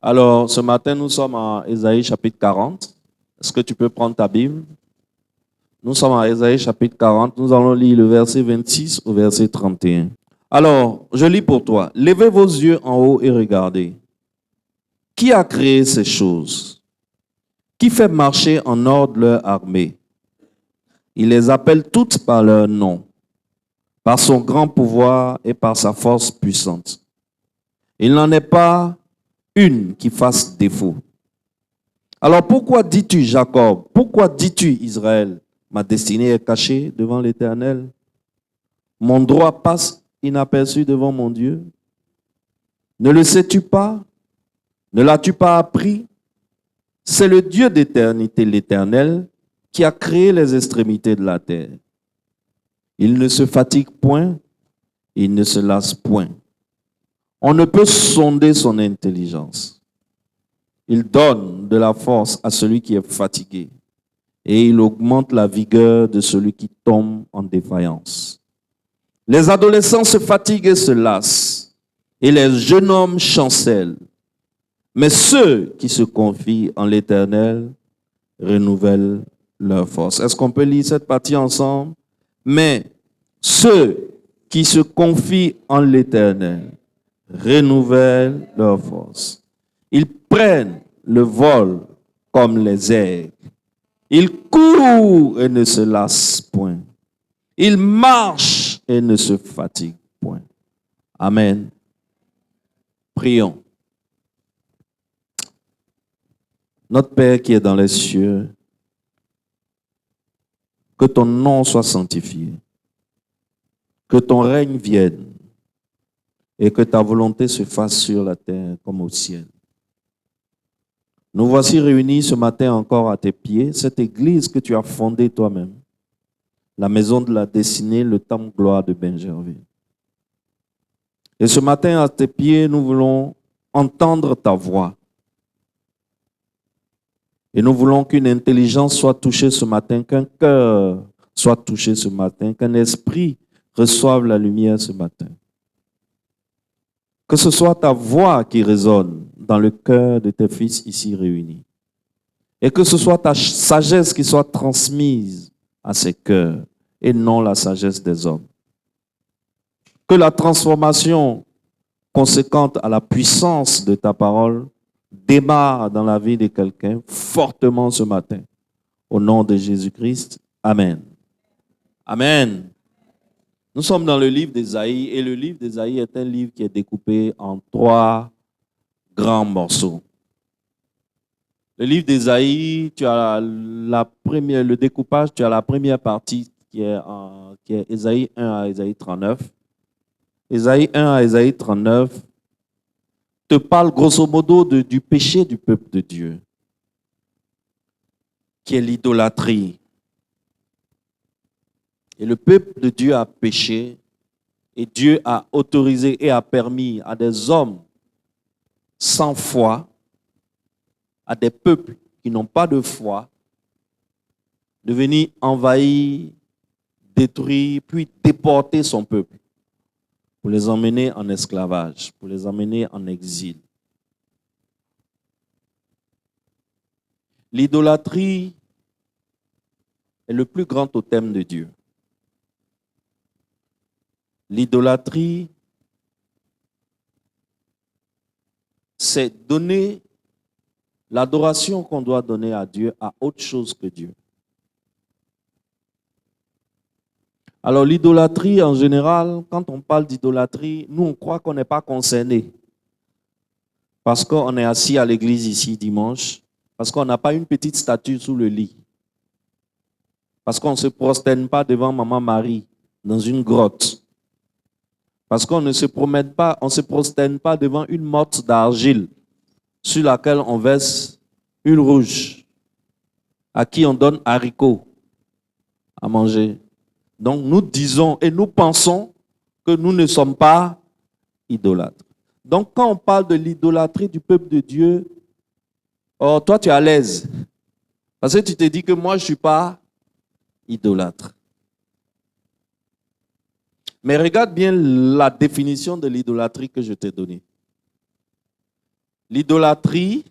Alors, ce matin, nous sommes en Ésaïe chapitre 40. Est-ce que tu peux prendre ta Bible? Nous sommes en Ésaïe chapitre 40. Nous allons lire le verset 26 au verset 31. Alors, je lis pour toi. Levez vos yeux en haut et regardez. Qui a créé ces choses? Qui fait marcher en ordre leur armée? Il les appelle toutes par leur nom, par son grand pouvoir et par sa force puissante. Il n'en est pas une qui fasse défaut. Alors pourquoi dis-tu Jacob? Pourquoi dis-tu Israël? Ma destinée est cachée devant l'Éternel. Mon droit passe inaperçu devant mon Dieu. Ne le sais-tu pas? Ne l'as-tu pas appris? C'est le Dieu d'éternité, l'Éternel, qui a créé les extrémités de la terre. Il ne se fatigue point, il ne se lasse point. On ne peut sonder son intelligence. Il donne de la force à celui qui est fatigué et il augmente la vigueur de celui qui tombe en défaillance. Les adolescents se fatiguent et se lassent et les jeunes hommes chancellent. Mais ceux qui se confient en l'Éternel renouvellent leur force. Est-ce qu'on peut lire cette partie ensemble? Mais ceux qui se confient en l'Éternel renouvellent leur force. Ils prennent le vol comme les aigles. Ils courent et ne se lassent point. Ils marchent et ne se fatiguent point. Amen. Prions. Notre Père qui est dans les cieux, que ton nom soit sanctifié, que ton règne vienne et que ta volonté se fasse sur la terre comme au ciel. Nous voici réunis ce matin encore à tes pieds, cette église que tu as fondée toi-même, la maison de la destinée, le temple gloire de Benjerville. Et ce matin à tes pieds, nous voulons entendre ta voix. Et nous voulons qu'une intelligence soit touchée ce matin, qu'un cœur soit touché ce matin, qu'un esprit reçoive la lumière ce matin. Que ce soit ta voix qui résonne dans le cœur de tes fils ici réunis. Et que ce soit ta sagesse qui soit transmise à ces cœurs et non la sagesse des hommes. Que la transformation conséquente à la puissance de ta parole démarre dans la vie de quelqu'un fortement ce matin. Au nom de Jésus-Christ, Amen. Amen. Nous sommes dans le livre d'Ésaïe et le livre d'Ésaïe est un livre qui est découpé en 3 grands morceaux. Le livre d'Ésaïe, tu as le découpage, tu as la première partie qui est Ésaïe 1 à Ésaïe 39. Ésaïe 1 à Ésaïe 39 te parle grosso modo du péché du peuple de Dieu, qui est l'idolâtrie. Et le peuple de Dieu a péché et Dieu a autorisé et a permis à des hommes sans foi, à des peuples qui n'ont pas de foi, de venir envahir, détruire, puis déporter son peuple pour les emmener en esclavage, pour les emmener en exil. L'idolâtrie est le plus grand totem de Dieu. L'idolâtrie, c'est donner l'adoration qu'on doit donner à Dieu à autre chose que Dieu. Alors l'idolâtrie, en général, quand on parle d'idolâtrie, nous on croit qu'on n'est pas concerné. Parce qu'on est assis à l'église ici dimanche, parce qu'on n'a pas une petite statue sous le lit. Parce qu'on ne se prosterne pas devant Maman Marie dans une grotte. Parce qu'on ne se promène pas, on ne se prosterne pas devant une motte d'argile sur laquelle on verse une rouge, à qui on donne haricots à manger. Donc nous disons et nous pensons que nous ne sommes pas idolâtres. Donc quand on parle de l'idolâtrie du peuple de Dieu, oh, toi tu es à l'aise. Parce que tu te dis que moi je ne suis pas idolâtre. Mais regarde bien la définition de l'idolâtrie que je t'ai donnée. L'idolâtrie,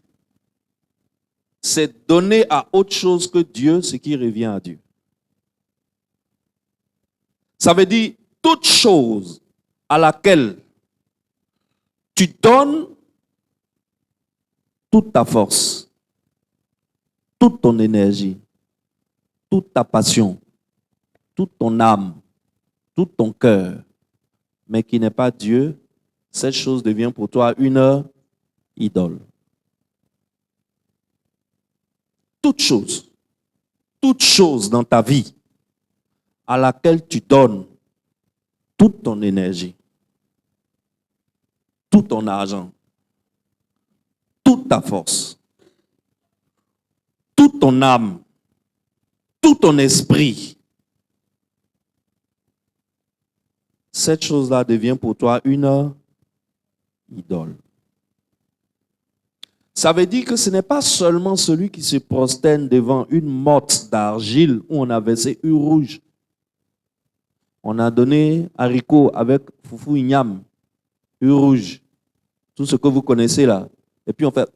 c'est donner à autre chose que Dieu ce qui revient à Dieu. Ça veut dire toute chose à laquelle tu donnes toute ta force, toute ton énergie, toute ta passion, toute ton âme, tout ton cœur, mais qui n'est pas Dieu, cette chose devient pour toi une idole. Toute chose dans ta vie à laquelle tu donnes toute ton énergie, tout ton argent, toute ta force, toute ton âme, tout ton esprit, cette chose-là devient pour toi une idole. Ça veut dire que ce n'est pas seulement celui qui se prosterne devant une motte d'argile où on a versé une rouge. On a donné haricot avec foufou igname, une rouge, tout ce que vous connaissez là. Et puis on fait...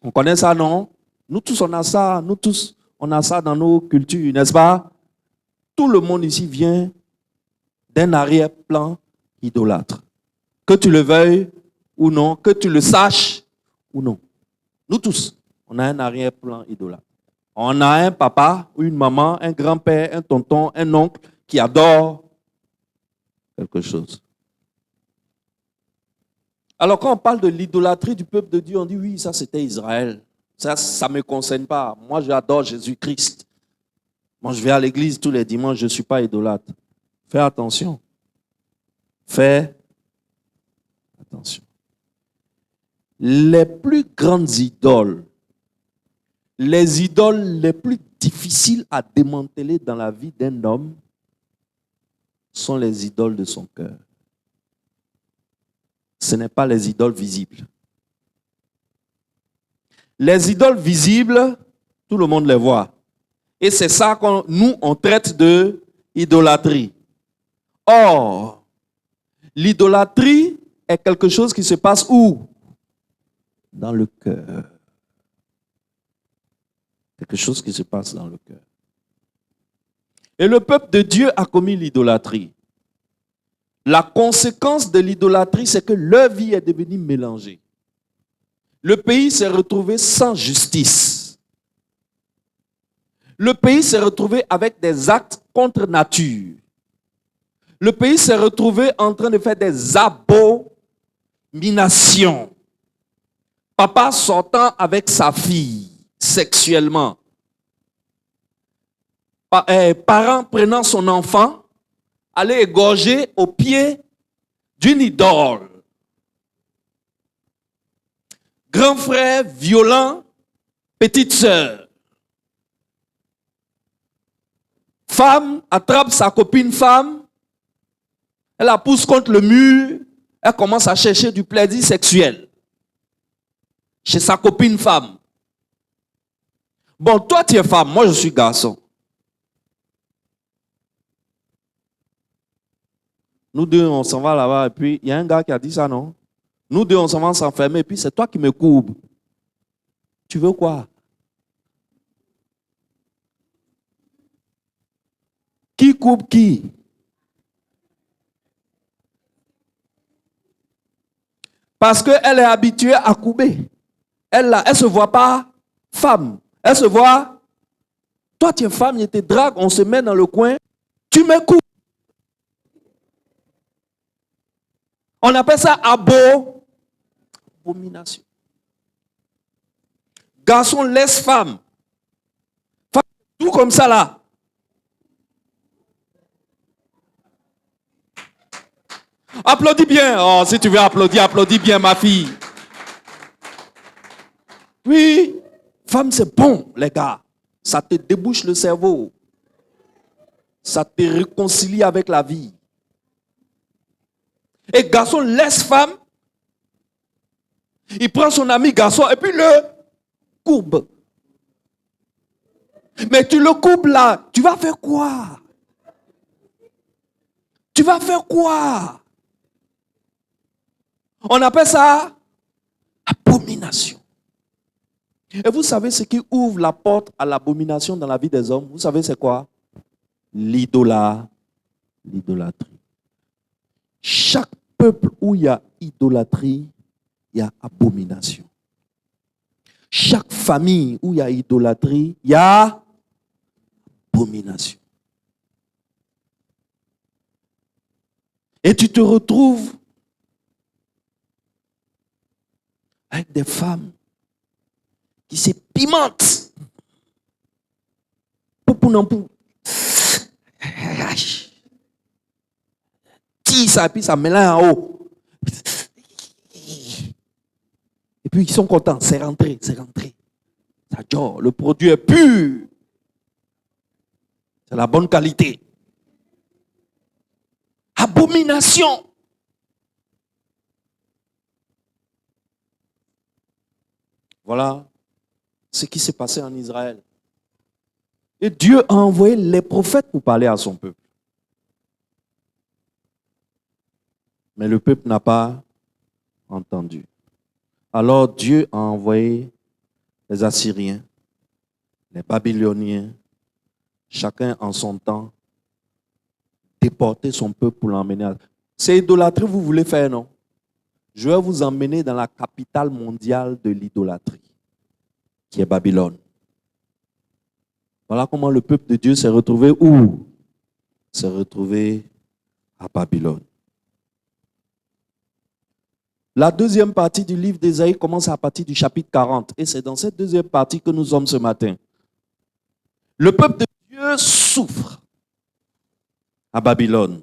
On connaît ça, non? Nous tous, on a ça. Nous tous, on a ça dans nos cultures, n'est-ce pas? Tout le monde ici vient d'un arrière-plan idolâtre. Que tu le veuilles ou non, que tu le saches ou non. Nous tous, on a un arrière-plan idolâtre. On a un papa ou une maman, un grand-père, un tonton, un oncle qui adore quelque chose. Alors quand on parle de l'idolâtrie du peuple de Dieu, on dit oui, ça c'était Israël. Ça ne me concerne pas. Moi, j'adore Jésus-Christ. Moi, je vais à l'église tous les dimanches, je ne suis pas idolâtre. Fais attention. Fais attention. Les plus grandes idoles, les idoles les plus difficiles à démanteler dans la vie d'un homme sont les idoles de son cœur. Ce n'est pas les idoles visibles. Les idoles visibles, tout le monde les voit. Et c'est ça qu'on nous, on traite de idolâtrie. Or, l'idolâtrie est quelque chose qui se passe où? Dans le cœur. Quelque chose qui se passe dans le cœur. Et le peuple de Dieu a commis l'idolâtrie. La conséquence de l'idolâtrie, c'est que leur vie est devenue mélangée. Le pays s'est retrouvé sans justice. Le pays s'est retrouvé avec des actes contre nature. Le pays s'est retrouvé en train de faire des abominations. Papa sortant avec sa fille sexuellement. Parents prenant son enfant, aller égorger au pied d'une idole. Grand frère violent, petite sœur. Femme attrape sa copine femme, elle la pousse contre le mur, elle commence à chercher du plaisir sexuel chez sa copine femme. Bon, toi tu es femme, moi je suis garçon. Nous deux, on s'en va là-bas et puis il y a un gars qui a dit ça, non? Nous deux, on s'en va s'enfermer et puis c'est toi qui me courbes. Tu veux quoi? Qui coupe qui? Parce qu'elle est habituée à couper. Elle ne se voit pas femme. Elle se voit, toi tu es femme, je te drague, on se met dans le coin, tu me coupes. On appelle ça abomination. Garçon laisse femme. Femme, tout comme ça là. Applaudis bien. Oh, si tu veux applaudir, applaudis bien ma fille. Oui, femme c'est bon les gars. Ça te débouche le cerveau. Ça te réconcilie avec la vie. Et garçon laisse femme. Il prend son ami garçon et puis le courbe. Mais tu le courbes là, tu vas faire quoi? Tu vas faire quoi? On appelle ça abomination. Et vous savez ce qui ouvre la porte à l'abomination dans la vie des hommes? Vous savez c'est quoi? L'idolâtrie. Chaque peuple où il y a idolâtrie, il y a abomination. Chaque famille où il y a idolâtrie, il y a abomination. Et tu te retrouves avec des femmes qui se pimentent. Ça, puis ça mélange en haut. Et puis ils sont contents, c'est rentré. Ça dort, le produit est pur. C'est la bonne qualité. Abomination. Voilà ce qui s'est passé en Israël. Et Dieu a envoyé les prophètes pour parler à son peuple. Mais le peuple n'a pas entendu. Alors Dieu a envoyé les Assyriens, les Babyloniens, chacun en son temps, déporter son peuple pour l'emmener à... C'est idolâtrie vous voulez faire, non? Je vais vous emmener dans la capitale mondiale de l'idolâtrie, qui est Babylone. Voilà comment le peuple de Dieu s'est retrouvé où? S'est retrouvé à Babylone. La deuxième partie du livre d'Ésaïe commence à partir du chapitre 40. Et c'est dans cette deuxième partie que nous sommes ce matin. Le peuple de Dieu souffre à Babylone,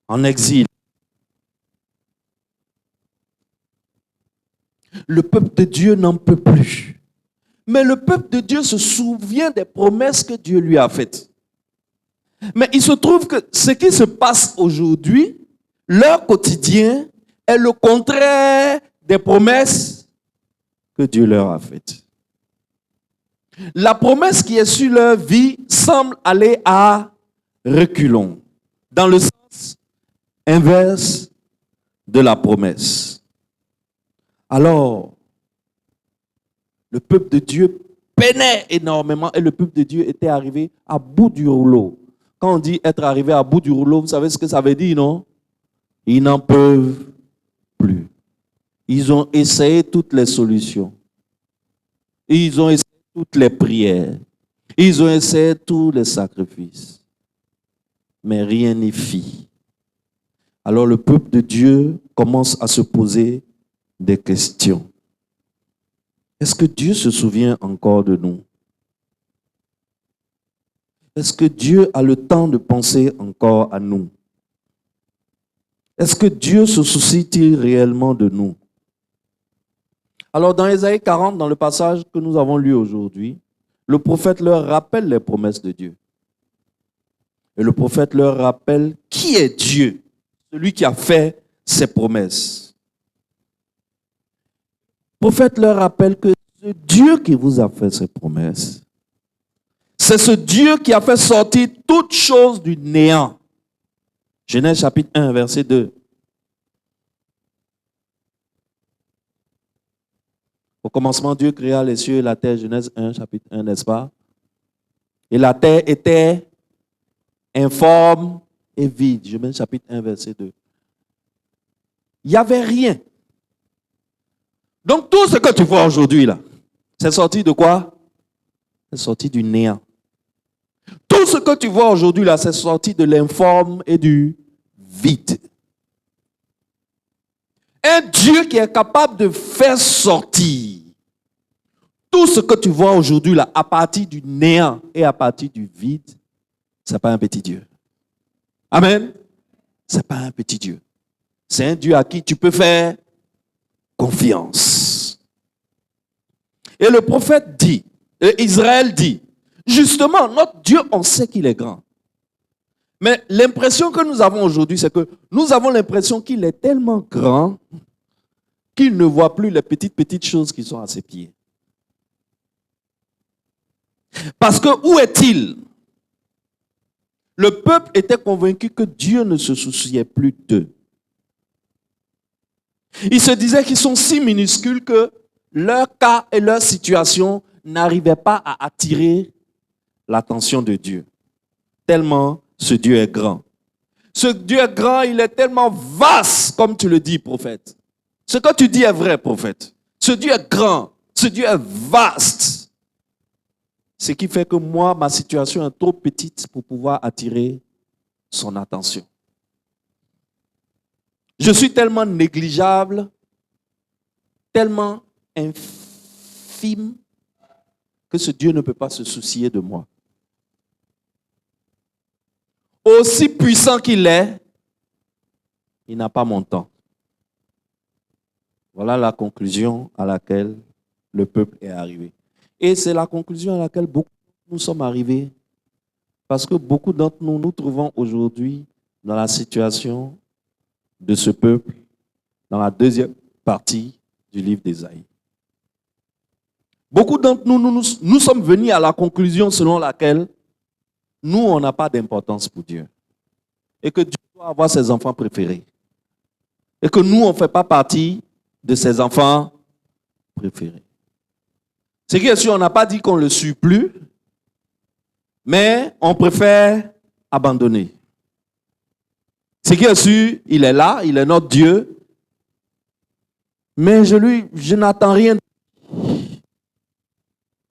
en exil. Le peuple de Dieu n'en peut plus. Mais le peuple de Dieu se souvient des promesses que Dieu lui a faites. Mais il se trouve que ce qui se passe aujourd'hui, leur quotidien, est le contraire des promesses que Dieu leur a faites. La promesse qui est sur leur vie semble aller à reculons, dans le sens inverse de la promesse. Alors, le peuple de Dieu peinait énormément et le peuple de Dieu était arrivé à bout du rouleau. Quand on dit être arrivé à bout du rouleau, vous savez ce que ça veut dire, non? Ils n'en peuvent plus. Ils ont essayé toutes les solutions. Ils ont essayé toutes les prières. Ils ont essayé tous les sacrifices. Mais rien n'y fit. Alors le peuple de Dieu commence à se poser des questions. Est-ce que Dieu se souvient encore de nous? Est-ce que Dieu a le temps de penser encore à nous? Est-ce que Dieu se soucie-t-il réellement de nous? Alors dans Ésaïe 40, dans le passage que nous avons lu aujourd'hui, le prophète leur rappelle les promesses de Dieu. Et le prophète leur rappelle qui est Dieu, celui qui a fait ses promesses. Le prophète leur rappelle que ce Dieu qui vous a fait ces promesses, c'est ce Dieu qui a fait sortir toutes choses du néant. Genèse chapitre 1, verset 2. Au commencement, Dieu créa les cieux et la terre, Genèse 1, chapitre 1, n'est-ce pas? Et la terre était informe et vide. Genèse chapitre 1, verset 2. Il n'y avait rien. Donc tout ce que tu vois aujourd'hui là, c'est sorti de quoi? C'est sorti du néant. Tout ce que tu vois aujourd'hui là, c'est sorti de l'informe et du vide. Un Dieu qui est capable de faire sortir tout ce que tu vois aujourd'hui là, à partir du néant et à partir du vide, ce n'est pas un petit Dieu. Amen. Ce n'est pas un petit Dieu. C'est un Dieu à qui tu peux faire confiance. Et le prophète dit, et Israël dit, justement, notre Dieu, on sait qu'il est grand. Mais l'impression que nous avons aujourd'hui, c'est que nous avons l'impression qu'il est tellement grand qu'il ne voit plus les petites choses qui sont à ses pieds. Parce que où est-il? Le peuple était convaincu que Dieu ne se souciait plus d'eux. Ils se disaient qu'ils sont si minuscules que leur cas et leur situation n'arrivaient pas à attirer l'attention de Dieu. Tellement ce Dieu est grand. Ce Dieu est grand, il est tellement vaste, comme tu le dis, prophète. Ce que tu dis est vrai, prophète. Ce Dieu est grand, ce Dieu est vaste. Ce qui fait que moi, ma situation est trop petite pour pouvoir attirer son attention. Je suis tellement négligeable, tellement infime, que ce Dieu ne peut pas se soucier de moi. Aussi puissant qu'il est, il n'a pas mon temps. Voilà la conclusion à laquelle le peuple est arrivé. Et c'est la conclusion à laquelle beaucoup nous sommes arrivés, parce que beaucoup d'entre nous nous trouvons aujourd'hui dans la situation de ce peuple, dans la deuxième partie du livre d'Ésaïe. Beaucoup d'entre nous, nous sommes venus à la conclusion selon laquelle nous, on n'a pas d'importance pour Dieu. Et que Dieu doit avoir ses enfants préférés. Et que nous, on ne fait pas partie de ses enfants préférés. Ce qui est sûr, on n'a pas dit qu'on ne le suit plus, mais on préfère abandonner. Ce qui est sûr, il est là, il est notre Dieu, mais je n'attends rien.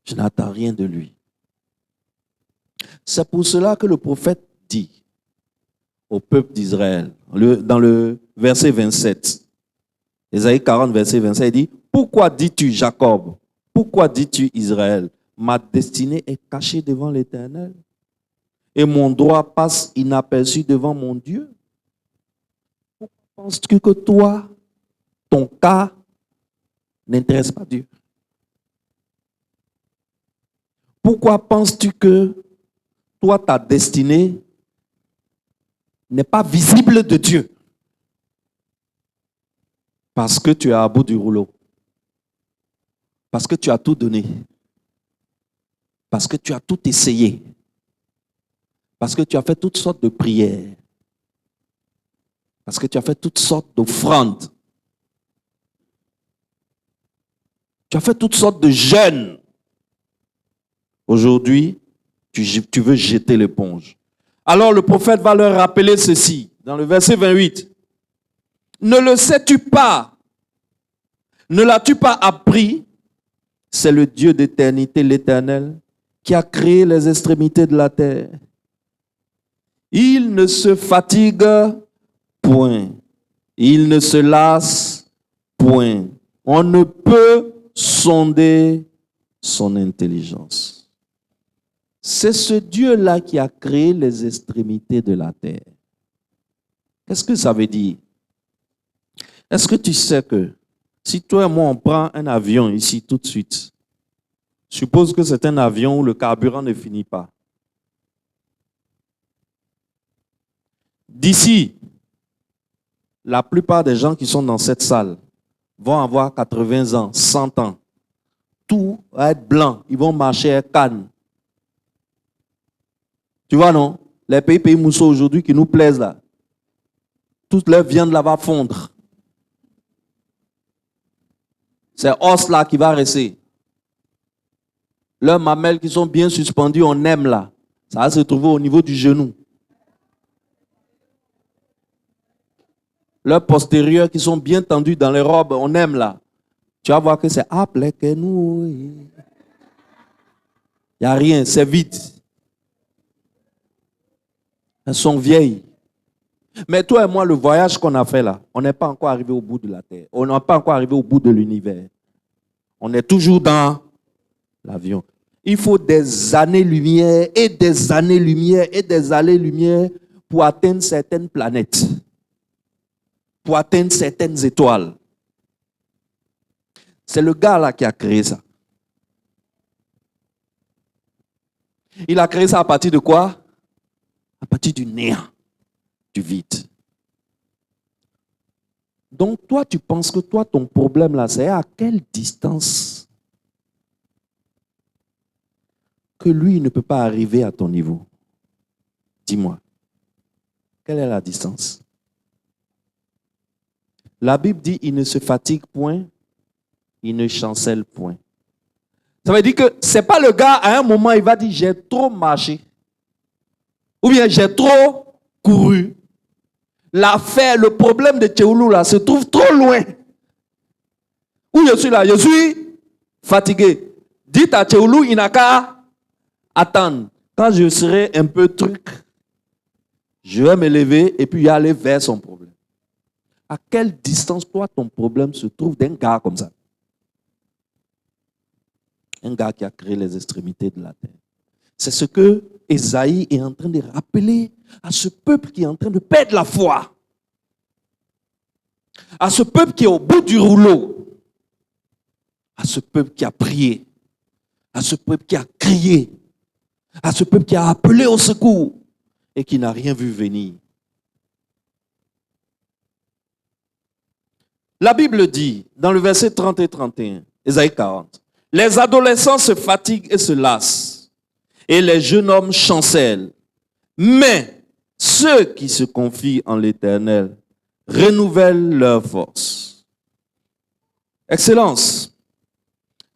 Je n'attends rien de lui. C'est pour cela que le prophète dit au peuple d'Israël, dans le verset 27, Ésaïe 40, verset 27, il dit, « Pourquoi dis-tu Jacob? Pourquoi dis-tu Israël? Ma destinée est cachée devant l'Éternel et mon droit passe inaperçu devant mon Dieu. Pourquoi penses-tu que toi, ton cas n'intéresse pas Dieu? Pourquoi penses-tu que toi, ta destinée n'est pas visible de Dieu? Parce que tu es à bout du rouleau. Parce que tu as tout donné. Parce que tu as tout essayé. Parce que tu as fait toutes sortes de prières. Parce que tu as fait toutes sortes d'offrandes. Tu as fait toutes sortes de jeûnes. Aujourd'hui, tu veux jeter l'éponge. Alors le prophète va leur rappeler ceci, dans le verset 28. Ne le sais-tu pas? Ne l'as-tu pas appris? C'est le Dieu d'éternité, l'Éternel, qui a créé les extrémités de la terre. Il ne se fatigue point. Il ne se lasse point. On ne peut sonder son intelligence. C'est ce Dieu-là qui a créé les extrémités de la terre. Qu'est-ce que ça veut dire? Est-ce que tu sais que si toi et moi on prend un avion ici tout de suite, suppose que c'est un avion où le carburant ne finit pas. D'ici, la plupart des gens qui sont dans cette salle vont avoir 80 ans, 100 ans. Tout va être blanc. Ils vont marcher à Cannes. Tu vois, non? Les pays mousseaux aujourd'hui qui nous plaisent là. Toute leur viande là va fondre. C'est os là qui va rester. Leurs mamelles qui sont bien suspendues, on aime là. Ça va se trouver au niveau du genou. Leurs postérieurs qui sont bien tendus dans les robes, on aime là. Tu vas voir que c'est appelé que nous. Il n'y a rien, c'est vide. Elles sont vieilles. Mais toi et moi, le voyage qu'on a fait là, on n'est pas encore arrivé au bout de la terre. On n'est pas encore arrivé au bout de l'univers. On est toujours dans l'avion. Il faut des années-lumière et des années-lumière et des années-lumière pour atteindre certaines planètes, pour atteindre certaines étoiles. C'est le gars là qui a créé ça. Il a créé ça à partir de quoi? À partir du néant, du vide. Donc toi, tu penses que toi, ton problème là, c'est à quelle distance que lui ne peut pas arriver à ton niveau. Dis-moi, quelle est la distance? La Bible dit, il ne se fatigue point, il ne chancelle point. Ça veut dire que ce n'est pas le gars, à un moment, il va dire, j'ai trop marché. Ou bien, j'ai trop couru. L'affaire, le problème de Tchéoulou, là, se trouve trop loin. Où je suis là, je suis fatigué. Dites à Tchéoulou, il n'a qu'à attendre. Quand je serai un peu truc, je vais me lever et puis y aller vers son problème. À quelle distance, toi, ton problème se trouve d'un gars comme ça? Un gars qui a créé les extrémités de la terre. C'est ce que Ésaïe est en train de rappeler à ce peuple qui est en train de perdre la foi. À ce peuple qui est au bout du rouleau. À ce peuple qui a prié. À ce peuple qui a crié. À ce peuple qui a appelé au secours et qui n'a rien vu venir. La Bible dit, dans le verset 30 et 31, Ésaïe 40, les adolescents se fatiguent et se lassent, et les jeunes hommes chancellent. Mais ceux qui se confient en l'Éternel renouvellent leur force. Excellence,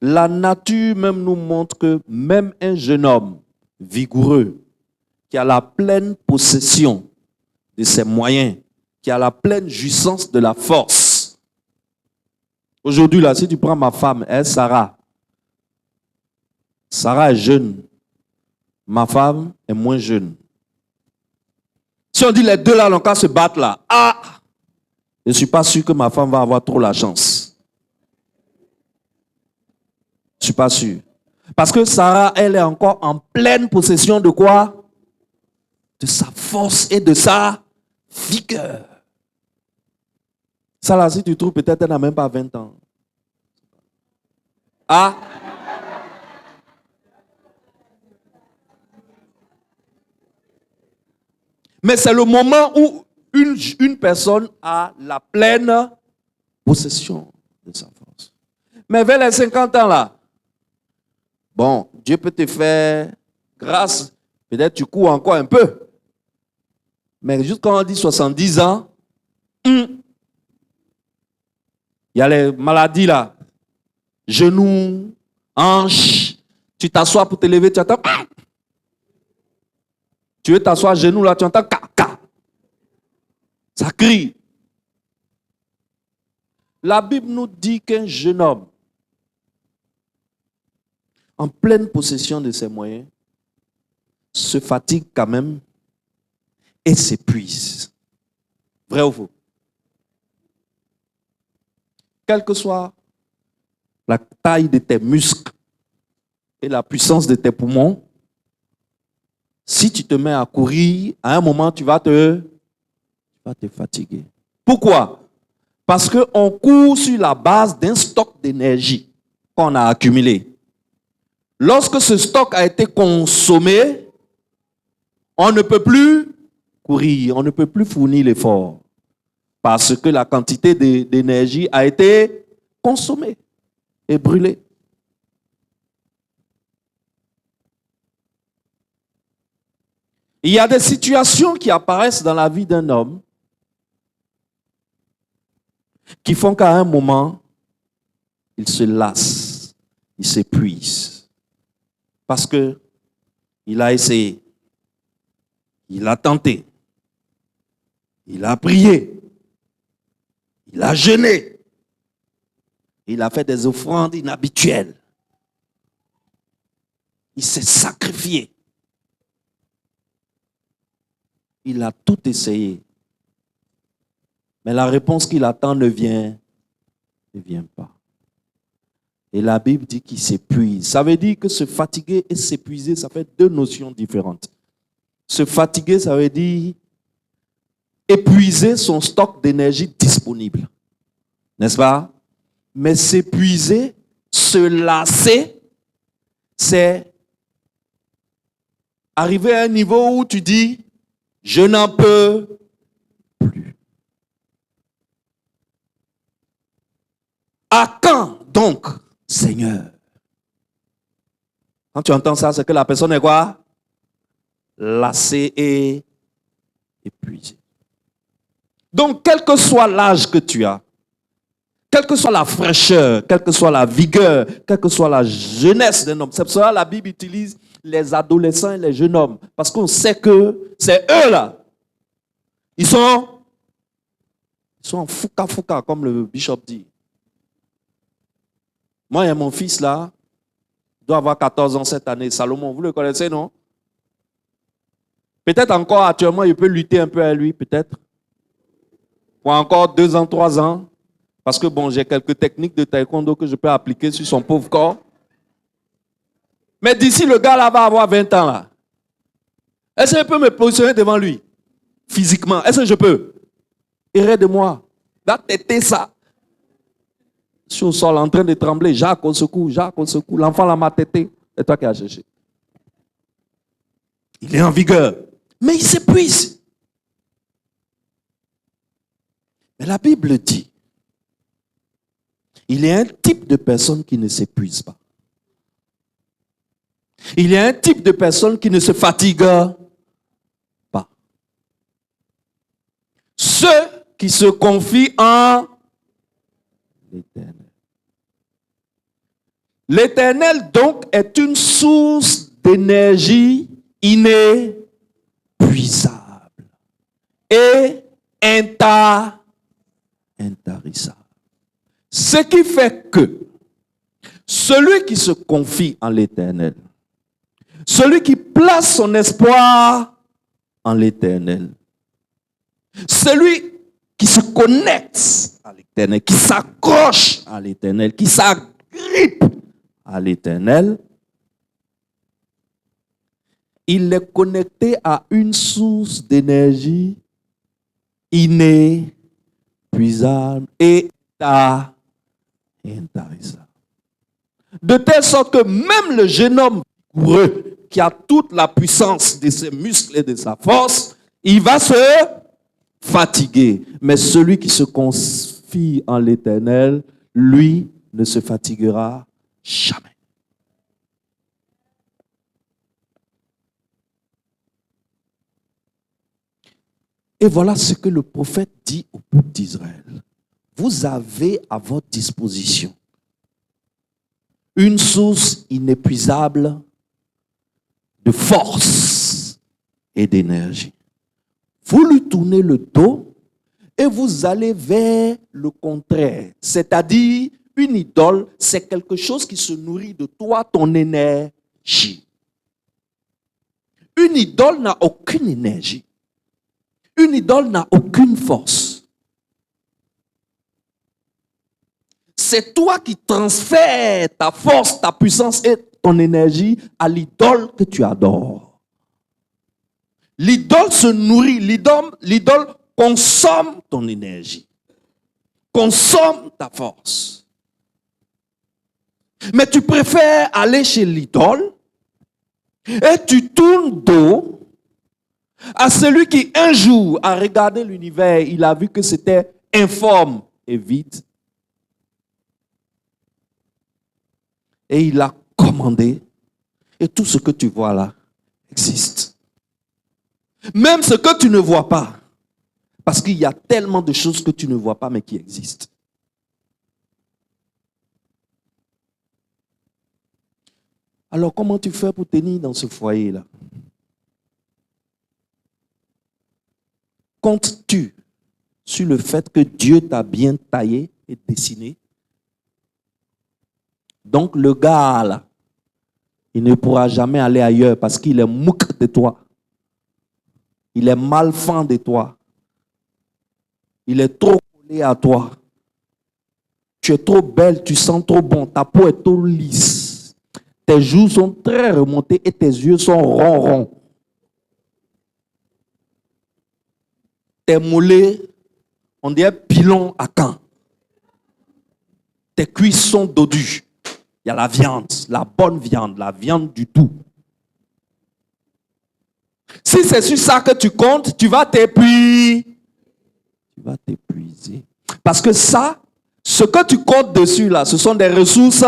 la nature même nous montre que même un jeune homme vigoureux, qui a la pleine possession de ses moyens, qui a la pleine jouissance de la force. Aujourd'hui, là, si tu prends ma femme, elle, Sarah. Sarah est jeune. Ma femme est moins jeune. Si on dit les deux là, n'ont qu'à se battre là, je ne suis pas sûr que ma femme va avoir trop la chance. Je ne suis pas sûr. Parce que Sarah, elle est encore en pleine possession de quoi? De sa force et de sa vigueur. Ça là, si tu trouves, peut-être elle n'a même pas 20 ans. Mais c'est le moment où une personne a la pleine possession de sa force. Mais vers les 50 ans là, bon, Dieu peut te faire grâce. Peut-être tu cours encore un peu. Mais juste quand on dit 70 ans, il y a les maladies là. Genoux, hanches. Tu t'assois pour te lever, tu entends. Tu veux t'asseoir genoux là, tu entends. Ça crie. La Bible nous dit qu'un jeune homme, en pleine possession de ses moyens, se fatigue quand même et s'épuise. Vrai ou faux? Quelle que soit la taille de tes muscles et la puissance de tes poumons, si tu te mets à courir, à un moment, tu vas te fatiguer. Pourquoi? Parce qu'on court sur la base d'un stock d'énergie qu'on a accumulé. Lorsque ce stock a été consommé, on ne peut plus courir, on ne peut plus fournir l'effort. Parce que la quantité d'énergie a été consommée et brûlée. Il y a des situations qui apparaissent dans la vie d'un homme qui font qu'à un moment, il se lasse, il s'épuise. Parce que il a essayé, il a tenté, il a prié, il a jeûné, il a fait des offrandes inhabituelles. Il s'est sacrifié. Il a tout essayé. Mais la réponse qu'il attend ne vient pas. Et la Bible dit qu'il s'épuise. Ça veut dire que se fatiguer et s'épuiser, ça fait deux notions différentes. Se fatiguer, ça veut dire épuiser son stock d'énergie disponible. N'est-ce pas? Mais s'épuiser, se lasser, c'est arriver à un niveau où tu dis, je n'en peux plus. À quand donc, Seigneur? Quand tu entends ça, c'est que la personne est quoi? lassé et épuisé. Donc, quel que soit l'âge que tu as, quelle que soit la fraîcheur, quelle que soit la vigueur, quelle que soit la jeunesse d'un homme, c'est pour ça que la Bible utilise les adolescents et les jeunes hommes, parce qu'on sait que c'est eux là. Ils sont en fouca, comme le bishop dit. Moi, il y a mon fils là, il doit avoir 14 ans cette année, Salomon, vous le connaissez, non? Peut-être encore actuellement, il peut lutter un peu à lui, peut-être. Pour encore 2 ans, 3 ans. Parce que bon, j'ai quelques techniques de taekwondo que je peux appliquer sur son pauvre corps. Mais d'ici, le gars là va avoir 20 ans là. Est-ce que je peux me positionner devant lui? Physiquement, est-ce que je peux? Arrête de moi. Va têter ça. Je suis au sol en train de trembler. Jacques, au secours, Jacques, au secours. L'enfant là m'a têté. C'est toi qui as cherché. Il est en vigueur. Mais il s'épuise. Mais la Bible dit, il y a un type de personne qui ne s'épuise pas. Il y a un type de personne qui ne se fatigue pas. Ceux qui se confient en l'Éternel. L'Éternel, donc, est une source d'énergie inépuisable et intarissable. Ce qui fait que celui qui se confie en l'Éternel, celui qui place son espoir en l'Éternel, celui qui se connecte à l'Éternel, qui s'accroche à l'Éternel, qui s'agrippe à l'Éternel, il est connecté à une source d'énergie inépuisable et intarissable. De telle sorte que même le jeune homme vigoureux, qui a toute la puissance de ses muscles et de sa force, il va se fatiguer. Mais celui qui se confie en l'Éternel, lui, ne se fatiguera jamais. Et voilà ce que le prophète dit au peuple d'Israël. Vous avez à votre disposition une source inépuisable de force et d'énergie. Vous lui tournez le dos et vous allez vers le contraire. C'est-à-dire, une idole, c'est quelque chose qui se nourrit de toi, ton énergie. Une idole n'a aucune énergie. Une idole n'a aucune force. C'est toi qui transfères ta force, ta puissance et ton énergie à l'idole que tu adores. L'idole se nourrit, l'idole consomme ton énergie, consomme ta force. Mais tu préfères aller chez l'idole et tu tournes dos à celui qui un jour a regardé l'univers, il a vu que c'était informe et vide. Et il a commandé. Et tout ce que tu vois là existe. Même ce que tu ne vois pas. Parce qu'il y a tellement de choses que tu ne vois pas mais qui existent. Alors comment tu fais pour tenir dans ce foyer-là? Comptes-tu sur le fait que Dieu t'a bien taillé et dessiné? Donc le gars là, il ne pourra jamais aller ailleurs parce qu'il est mouk de toi. Il est malfant de toi. Il est trop collé à toi. Tu es trop belle, tu sens trop bon, ta peau est trop lisse. Tes joues sont très remontées et tes yeux sont ronds. Tes mollets, on dirait pilon à camp. Tes cuisses sont dodues. Il y a la viande, la bonne viande, la viande du tout. Si c'est sur ça que tu comptes, tu vas t'épuiser. Tu vas t'épuiser. Parce que ça, ce que tu comptes dessus là, ce sont des ressources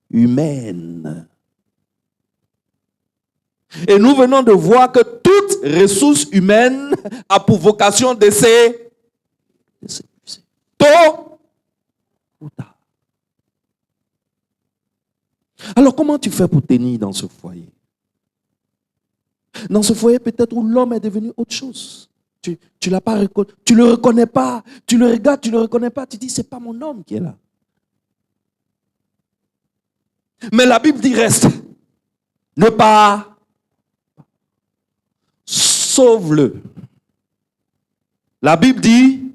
humaines. Et nous venons de voir que toute ressource humaine a pour vocation de s'épuiser. Tôt ou tard. Alors comment tu fais pour tenir dans ce foyer? Dans ce foyer peut-être où l'homme est devenu autre chose. Tu l'as pas reconnu, tu le reconnais pas, tu le regardes, tu le reconnais pas, tu dis c'est pas mon homme qui est là. Mais la Bible dit reste. Ne pas. Sauve-le. La Bible dit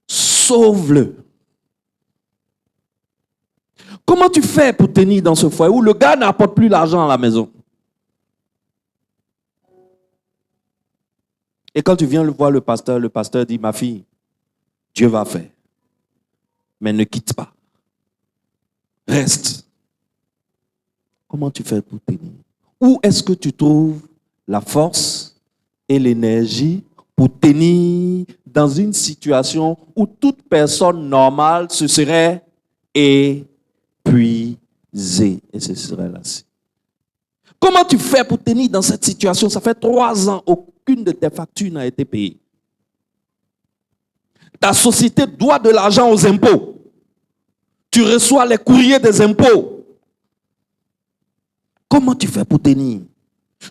sauve-le. Comment tu fais pour tenir dans ce foyer où le gars n'apporte plus l'argent à la maison? Et quand tu viens voir le pasteur dit, ma fille, Dieu va faire. Mais ne quitte pas. Reste. Comment tu fais pour tenir? Où est-ce que tu trouves la force et l'énergie pour tenir dans une situation où toute personne normale se serait épuisée et se serait lassée? Comment tu fais pour tenir dans cette situation? Ça fait 3 ans, aucune de tes factures n'a été payée. Ta société doit de l'argent aux impôts. Tu reçois les courriers des impôts. Comment tu fais pour tenir?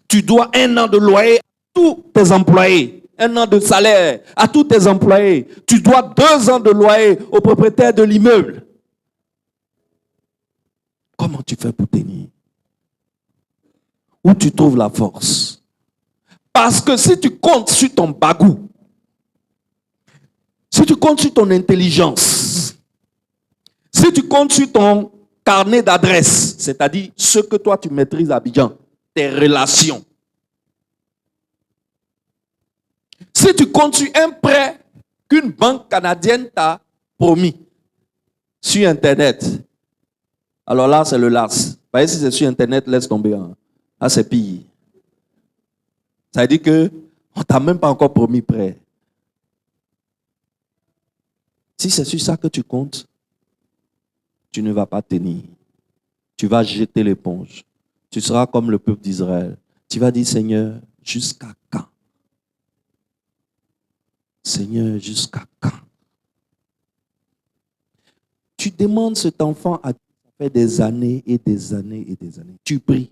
Tu dois 1 an de loyer à tous tes employés. 1 an de salaire à tous tes employés. Tu dois 2 ans de loyer au propriétaire de l'immeuble. Comment tu fais pour tenir? Où tu trouves la force? Parce que si tu comptes sur ton bagou, si tu comptes sur ton intelligence, si tu comptes sur ton carnet d'adresses, c'est-à-dire ce que toi tu maîtrises à Abidjan, tes relations. Si tu comptes sur un prêt qu'une banque canadienne t'a promis sur Internet, alors là, c'est le las. Vous voyez, si c'est sur Internet, laisse tomber. Ah, c'est pire. Ça veut dire qu'on ne t'a même pas encore promis prêt. Si c'est sur ça que tu comptes, tu ne vas pas tenir. Tu vas jeter l'éponge. Tu seras comme le peuple d'Israël. Tu vas dire, Seigneur, jusqu'à quand? Seigneur, jusqu'à quand? Tu demandes cet enfant à Dieu. Ça fait des années et des années et des années. Tu pries.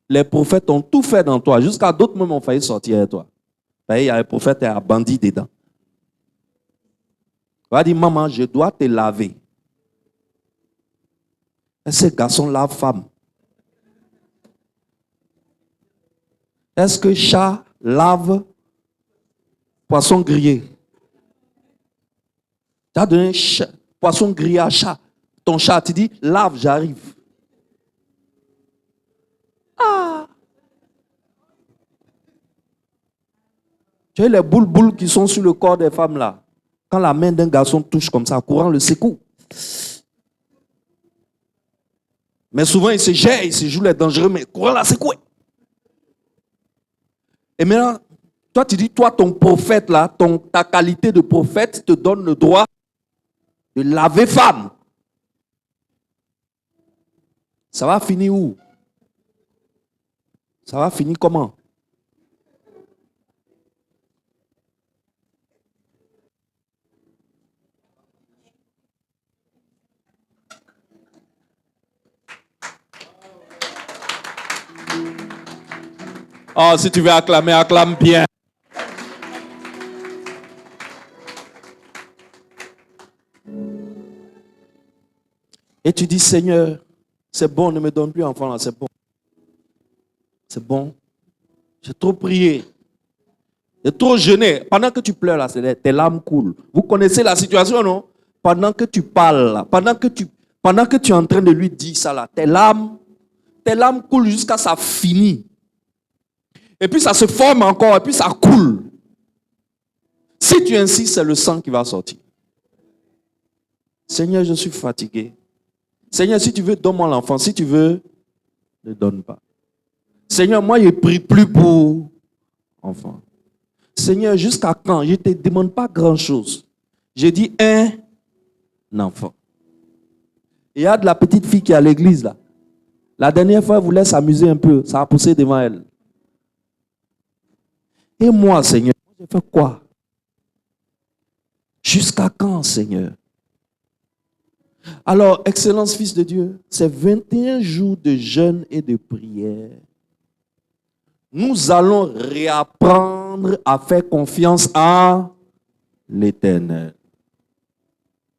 Les prophètes ont tout fait dans toi. Jusqu'à d'autres même ont failli sortir de toi. Il y a les prophètes et un bandit dedans. On va dire, maman, je dois te laver. Est-ce que garçon lave femme? Est-ce que chat lave poisson grillé? Tu as donné poisson grillé à chat. Ton chat, tu dis, lave, j'arrive. Ah! Tu as les boules qui sont sur le corps des femmes là. Quand la main d'un garçon touche comme ça, courant le secoue. Mais souvent, il se gère, il se joue les dangereux, mais courant la secoue. Et maintenant, toi, tu dis, toi, ton prophète là, ta qualité de prophète te donne le droit de laver femme. Ça va finir où? Ça va finir comment? Oh, si tu veux acclamer, acclame bien. Et tu dis, Seigneur, c'est bon, ne me donne plus enfant là, c'est bon. C'est bon. J'ai trop prié. J'ai trop jeûné. Pendant que tu pleures là, tes larmes coulent. Vous connaissez la situation, non? Pendant que tu parles là, pendant que tu es en train de lui dire ça là, tes larmes coulent jusqu'à ça finit. Et puis ça se forme encore, et puis ça coule. Si tu insistes, c'est le sang qui va sortir. Seigneur, je suis fatigué. Seigneur, si tu veux, donne-moi l'enfant. Si tu veux, ne donne pas. Seigneur, moi, je ne prie plus pour enfant. Seigneur, jusqu'à quand? Je ne te demande pas grand-chose. J'ai dit un enfant. Il y a de la petite fille qui est à l'église là. La dernière fois, elle voulait s'amuser un peu. Ça a poussé devant elle. Et moi, Seigneur, j'ai fait quoi? Jusqu'à quand, Seigneur? Alors, Excellence, Fils de Dieu, c'est 21 jours de jeûne et de prière. Nous allons réapprendre à faire confiance à l'Éternel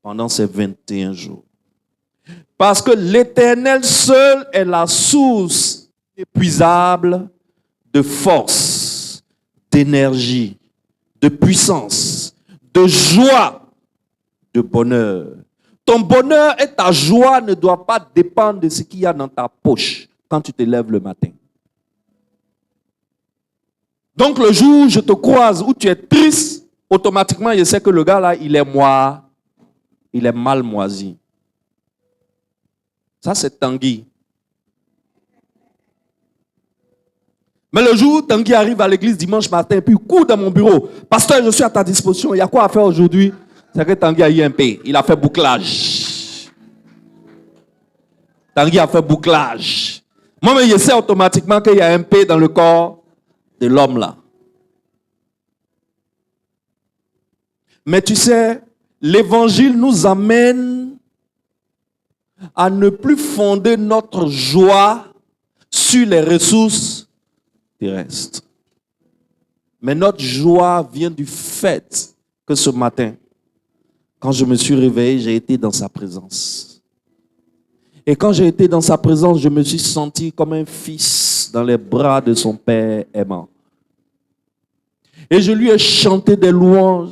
pendant ces 21 jours. Parce que l'Éternel seul est la source inépuisable de force, d'énergie, de puissance, de joie, de bonheur. Ton bonheur et ta joie ne doivent pas dépendre de ce qu'il y a dans ta poche quand tu te lèves le matin. Donc le jour où je te croise, où tu es triste, automatiquement je sais que le gars là, il est mal moisi. Ça c'est Tanguy. Mais le jour où Tanguy arrive à l'église dimanche matin, puis il court dans mon bureau. Pasteur, je suis à ta disposition. Il y a quoi à faire aujourd'hui? C'est que Tanguy a eu un paix. Il a fait bouclage. Tanguy a fait bouclage. Moi, je sais automatiquement qu'il y a un paix dans le corps de l'homme là. Mais tu sais, l'évangile nous amène à ne plus fonder notre joie sur les ressources terrestres. Mais notre joie vient du fait que ce matin, quand je me suis réveillé, j'ai été dans sa présence. Et quand j'ai été dans sa présence, je me suis senti comme un fils dans les bras de son père aimant. Et je lui ai chanté des louanges.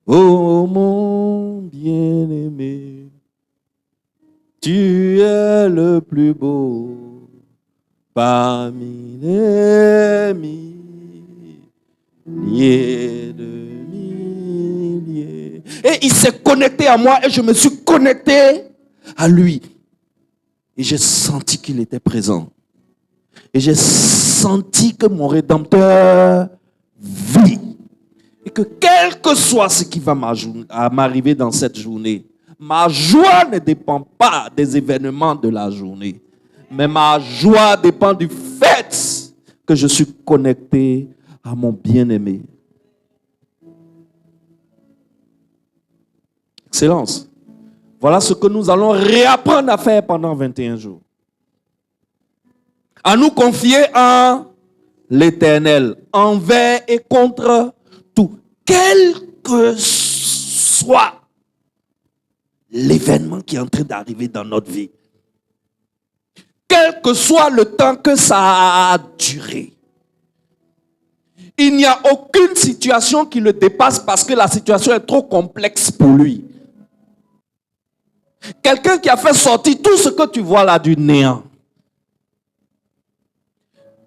Oh mon bien-aimé, tu es le plus beau parmi les milliers de milliers. Et il s'est connecté à moi et je me suis connecté à lui. Et j'ai senti qu'il était présent. Et j'ai senti que mon Rédempteur vit. Et que quel que soit ce qui va m'arriver dans cette journée, ma joie ne dépend pas des événements de la journée. Mais ma joie dépend du fait que je suis connecté à mon bien-aimé. Excellence. Voilà ce que nous allons réapprendre à faire pendant 21 jours. À nous confier en l'Éternel, envers et contre tout. Quel que soit l'événement qui est en train d'arriver dans notre vie, quel que soit le temps que ça a duré, il n'y a aucune situation qui le dépasse parce que la situation est trop complexe pour lui. Quelqu'un qui a fait sortir tout ce que tu vois là du néant.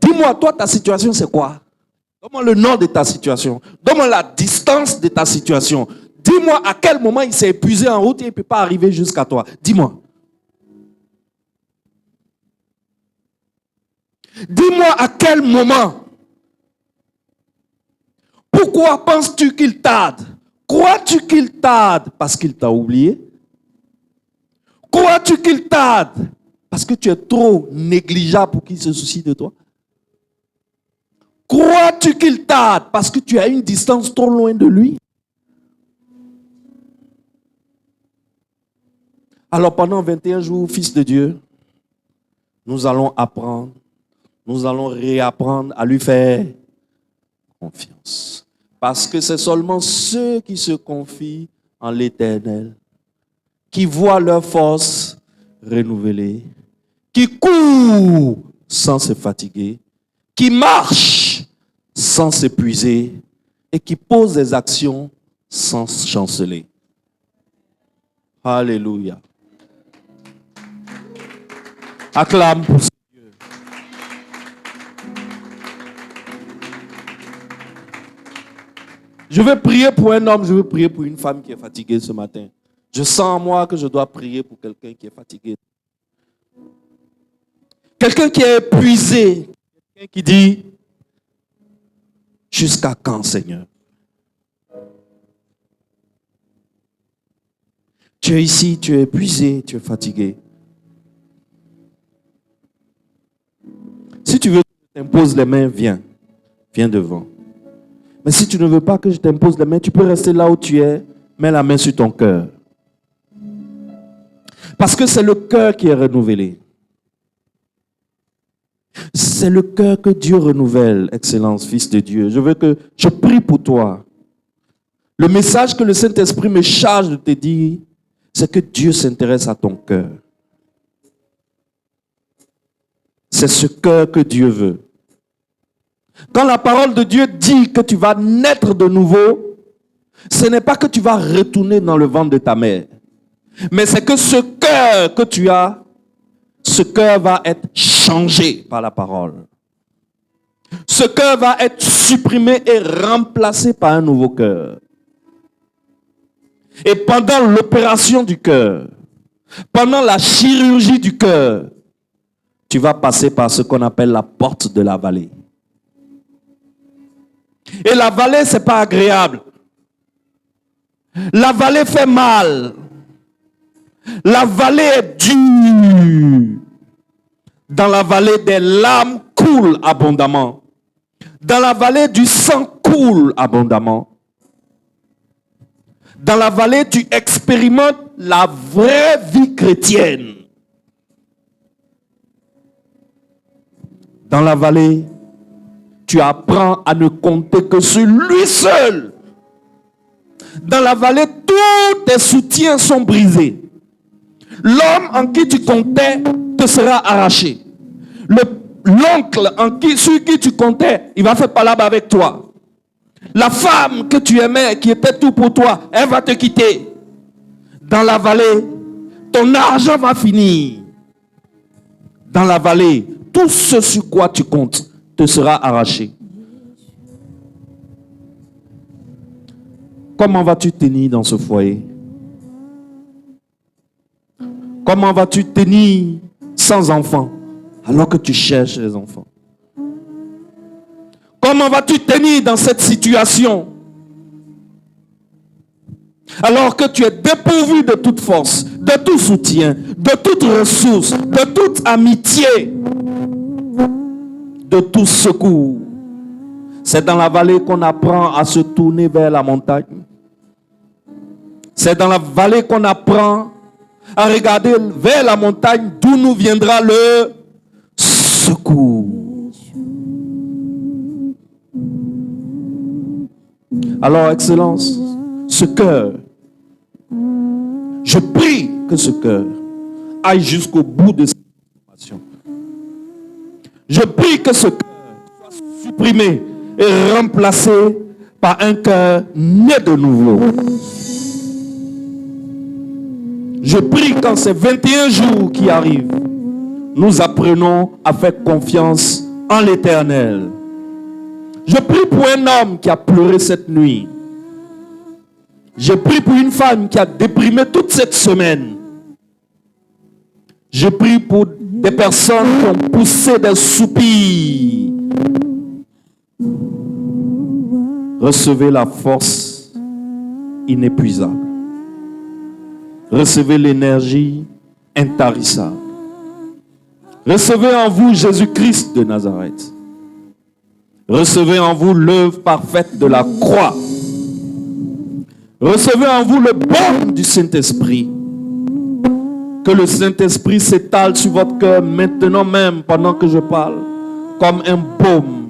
Dis-moi, toi, ta situation, c'est quoi? Donne-moi le nom de ta situation. Donne-moi la distance de ta situation. Dis-moi à quel moment il s'est épuisé en route et il ne peut pas arriver jusqu'à toi. Dis-moi. Dis-moi à quel moment. Pourquoi penses-tu qu'il tarde? Crois-tu qu'il tarde parce qu'il t'a oublié? Crois-tu qu'il tarde parce que tu es trop négligeable pour qu'il se soucie de toi? Crois-tu qu'il tarde parce que tu as une distance trop loin de lui? Alors pendant 21 jours, fils de Dieu, nous allons apprendre, nous allons réapprendre à lui faire confiance. Parce que c'est seulement ceux qui se confient en l'Éternel, qui voient leur force renouvelée, qui courent sans se fatiguer, qui marchent sans s'épuiser et qui posent des actions sans chanceler. Alléluia. Acclame pour ce Dieu. Je vais prier pour un homme, je vais prier pour une femme qui est fatiguée ce matin. Je sens en moi que je dois prier pour quelqu'un qui est fatigué. Quelqu'un qui est épuisé. Quelqu'un qui dit, jusqu'à quand, Seigneur? Tu es ici, tu es épuisé, tu es fatigué. Si tu veux, t'impose les mains, viens. Viens devant. Mais si tu ne veux pas que je t'impose les mains, tu peux rester là où tu es, mets la main sur ton cœur. Parce que c'est le cœur qui est renouvelé. C'est le cœur que Dieu renouvelle, Excellence, Fils de Dieu. Je prie pour toi. Le message que le Saint-Esprit me charge de te dire, c'est que Dieu s'intéresse à ton cœur. C'est ce cœur que Dieu veut. Quand la parole de Dieu dit que tu vas naître de nouveau, ce n'est pas que tu vas retourner dans le ventre de ta mère, mais c'est que ce cœur que tu as, ce cœur va être changé par la parole. Ce cœur va être supprimé et remplacé par un nouveau cœur. Et pendant l'opération du cœur, pendant la chirurgie du cœur, tu vas passer par ce qu'on appelle la porte de la vallée. Et la vallée, ce n'est pas agréable. La vallée fait mal. La vallée est dure. Dans la vallée, des larmes coulent abondamment. Dans la vallée, du sang coule abondamment. Dans la vallée, tu expérimentes la vraie vie chrétienne. Dans la vallée, tu apprends à ne compter que sur lui seul. Dans la vallée, tous tes soutiens sont brisés. L'homme en qui tu comptais te sera arraché. L'oncle sur qui tu comptais, il va faire palabre avec toi. La femme que tu aimais, qui était tout pour toi, elle va te quitter. Dans la vallée, ton argent va finir. Dans la vallée, tout ce sur quoi tu comptes te sera arraché. Comment vas-tu tenir dans ce foyer? Comment vas-tu tenir sans enfants alors que tu cherches les enfants? Comment vas-tu tenir dans cette situation alors que tu es dépourvu de toute force, de tout soutien, de toute ressource, de toute amitié, de tout secours? C'est dans la vallée qu'on apprend à se tourner vers la montagne. C'est dans la vallée qu'on apprend à regarder vers la montagne d'où nous viendra le secours. Alors, Excellence, ce cœur, je prie que ce cœur aille jusqu'au bout de cette transformation. Je prie que ce cœur soit supprimé et remplacé par un cœur né de nouveau. Je prie qu'en ces 21 jours qui arrivent, nous apprenons à faire confiance en l'Éternel. Je prie pour un homme qui a pleuré cette nuit. Je prie pour une femme qui a déprimé toute cette semaine. Je prie pour des personnes qui ont poussé des soupirs. Recevez la force inépuisable. Recevez l'énergie intarissable. Recevez en vous Jésus-Christ de Nazareth. Recevez en vous l'œuvre parfaite de la croix. Recevez en vous le baume du Saint-Esprit. Que le Saint-Esprit s'étale sur votre cœur maintenant même, pendant que je parle, comme un baume.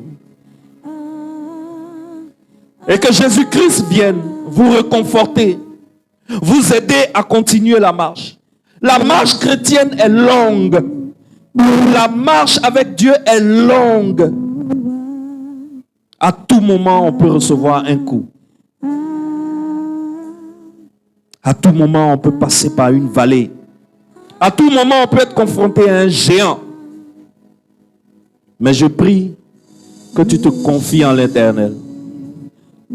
Et que Jésus-Christ vienne vous réconforter, vous aider à continuer la marche. La marche chrétienne est longue. La marche avec Dieu est longue. À tout moment, on peut recevoir un coup. À tout moment, on peut passer par une vallée. À tout moment, on peut être confronté à un géant. Mais je prie que tu te confies en l'Éternel.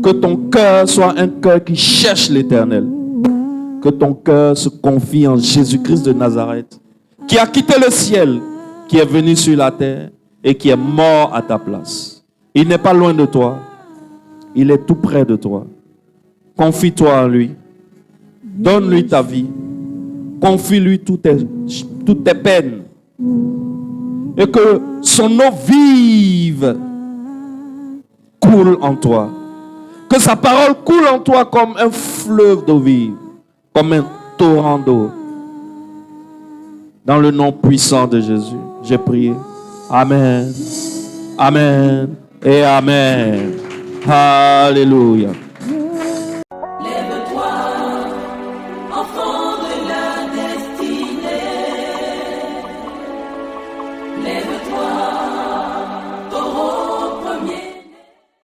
Que ton cœur soit un cœur qui cherche l'Éternel. Que ton cœur se confie en Jésus-Christ de Nazareth, qui a quitté le ciel, qui est venu sur la terre et qui est mort à ta place. Il n'est pas loin de toi. Il est tout près de toi. Confie-toi en lui. Donne-lui ta vie. Confie-lui toutes tes peines. Et que son eau vive coule en toi. Que sa parole coule en toi comme un fleuve d'eau vive, comme un torrent d'eau. Dans le nom puissant de Jésus, j'ai prié. Amen. Amen et amen. Alléluia.